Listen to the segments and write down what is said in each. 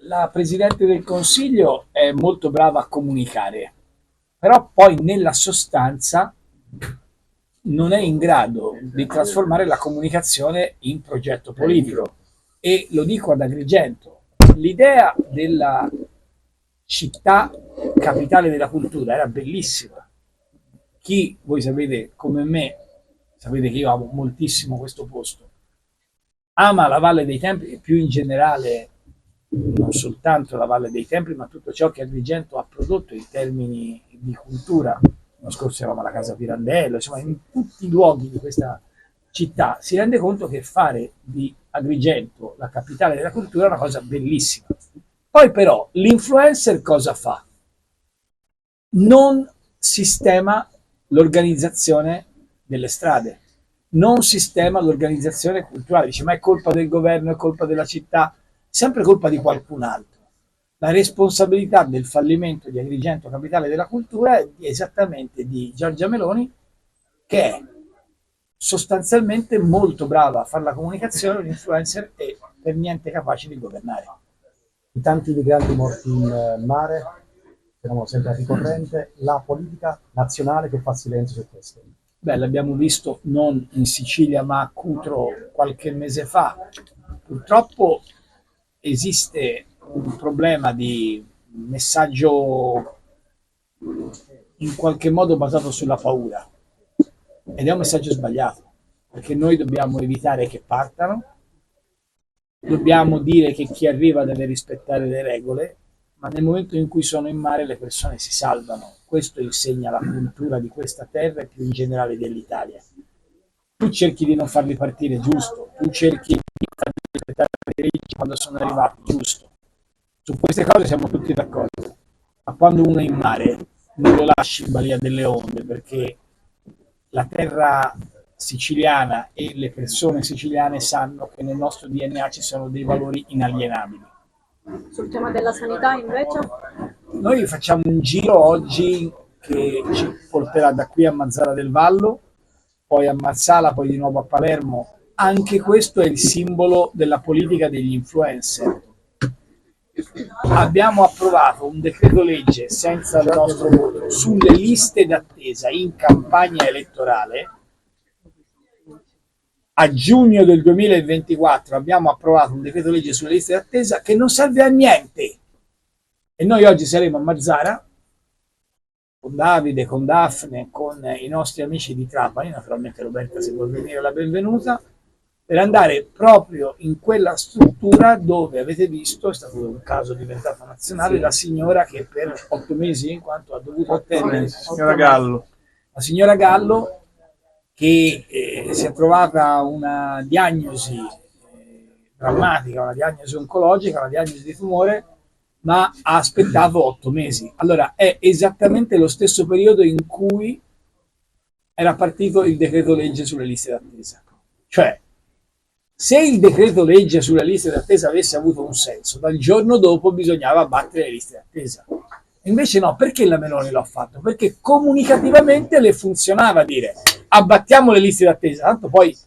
La Presidente del Consiglio è molto brava a comunicare, però poi nella sostanza non è in grado di trasformare la comunicazione in progetto politico. E lo dico ad Agrigento, l'idea della città capitale della cultura era bellissima. Chi, voi sapete come me, sapete che io amo moltissimo questo posto, ama la Valle dei Templi e più in generale non soltanto la Valle dei Templi, ma tutto ciò che Agrigento ha prodotto in termini di cultura. L'anno scorso eravamo alla Casa Pirandello, insomma in tutti i luoghi di questa città si rende conto che fare di Agrigento la capitale della cultura è una cosa bellissima. Poi però l'influencer cosa fa? Non sistema l'organizzazione delle strade, non sistema l'organizzazione culturale. Dice, ma è colpa del governo, è colpa della città, sempre colpa di qualcun altro. La responsabilità del fallimento di Agrigento, capitale della cultura, è esattamente di Giorgia Meloni, che è sostanzialmente molto brava a fare la comunicazione, un influencer e per niente capace di governare. I tanti migranti morti in mare, fenomeno sempre ricorrente, la politica nazionale che fa silenzio su questo. Beh, l'abbiamo visto non in Sicilia ma a Cutro qualche mese fa. Purtroppo esiste un problema di messaggio in qualche modo basato sulla paura ed è un messaggio sbagliato, perché noi dobbiamo evitare che partano, dobbiamo dire che chi arriva deve rispettare le regole, ma nel momento in cui sono in mare le persone si salvano. Questo insegna la cultura di questa terra e più in generale dell'Italia. Tu cerchi di non farli partire, giusto, tu cerchi di farli rispettare le leggi quando sono arrivati, giusto. Su queste cose siamo tutti d'accordo, ma quando uno è in mare non lo lasci in balia delle onde, perché la terra siciliana e le persone siciliane sanno che nel nostro DNA ci sono dei valori inalienabili. Sul tema della sanità invece? Noi facciamo un giro oggi che ci porterà da qui a Mazzara del Vallo, poi a Marsala, poi di nuovo a Palermo. Anche questo è il simbolo della politica degli influencer. Abbiamo approvato un decreto legge senza il nostro voto sulle liste d'attesa in campagna elettorale. A giugno del 2024 abbiamo approvato un decreto legge sulle liste d'attesa che non serve a niente. E noi oggi saremo a Mazzara con Davide, con Daphne, con i nostri amici di Trapani, naturalmente Roberta se vuol venire la benvenuta, per andare proprio in quella struttura dove avete visto, è stato un caso diventato nazionale, la signora che per 8 mesi, in quanto ha dovuto attendere, la signora Gallo, la signora Gallo che si è trovata una diagnosi drammatica, una diagnosi oncologica, una diagnosi di tumore, ma ha aspettato 8 mesi. Allora è esattamente lo stesso periodo in cui era partito il decreto legge sulle liste d'attesa. Cioè, se il decreto legge sulle liste d'attesa avesse avuto un senso, dal giorno dopo bisognava abbattere le liste d'attesa. Invece no, perché la Meloni l'ha fatto? Perché comunicativamente le funzionava dire abbattiamo le liste d'attesa, tanto poi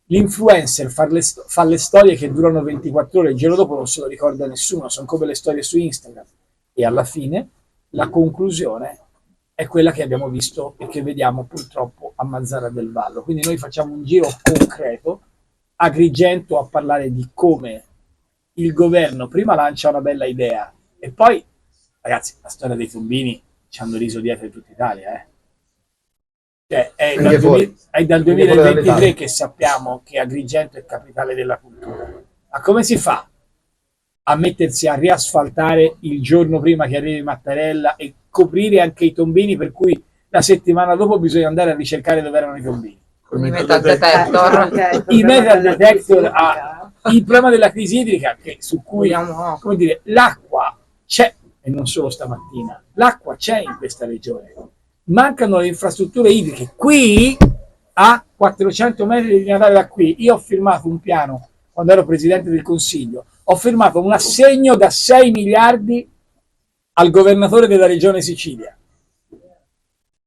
l'influencer fa le storie che durano 24 ore, il giorno dopo non se lo ricorda nessuno, sono come le storie su Instagram. E alla fine la conclusione è quella che abbiamo visto e che vediamo purtroppo a Mazzara del Vallo. Quindi noi facciamo un giro concreto, Agrigento a parlare di come il governo prima lancia una bella idea e poi, ragazzi, la storia dei tombini ci hanno riso dietro in tutta Italia, Cioè, è dal 2023 che sappiamo che Agrigento è capitale della cultura. Ma come si fa a mettersi a riasfaltare il giorno prima che arrivi Mattarella e coprire anche i tombini, per cui la settimana dopo bisogna andare a ricercare dove erano i tombini? I metal detector. I metal detector, il problema della crisi idrica, su cui come dire, l'acqua c'è, e non solo stamattina, l'acqua c'è in questa regione. Mancano le infrastrutture idriche. Qui, a 400 metri di Natale da qui, io ho firmato un piano, quando ero Presidente del Consiglio, ho firmato un assegno da 6 miliardi al governatore della regione Sicilia.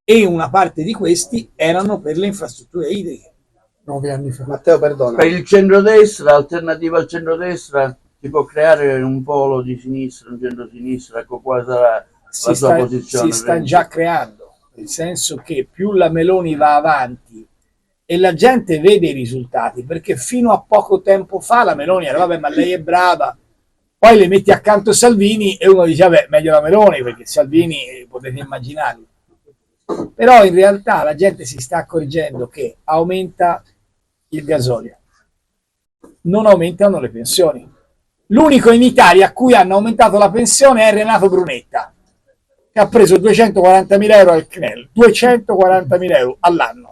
E una parte di questi erano per le infrastrutture idriche. 9 anni fa. Matteo, perdona. Per il centrodestra, alternativa al centrodestra, si può creare un polo di sinistra, un centro-sinistra, ecco qua sarà la sua posizione. Si sta già creando, nel senso che più la Meloni va avanti e la gente vede i risultati, perché fino a poco tempo fa la Meloni era vabbè ma lei è brava, poi le metti accanto Salvini e uno dice vabbè meglio la Meloni perché Salvini potete immaginarlo, però in realtà la gente si sta accorgendo che aumenta il gasolio, non aumentano le pensioni. L'unico in Italia a cui hanno aumentato la pensione è Renato Brunetta, che ha preso 240.000 euro al CNEL, 240.000 euro all'anno.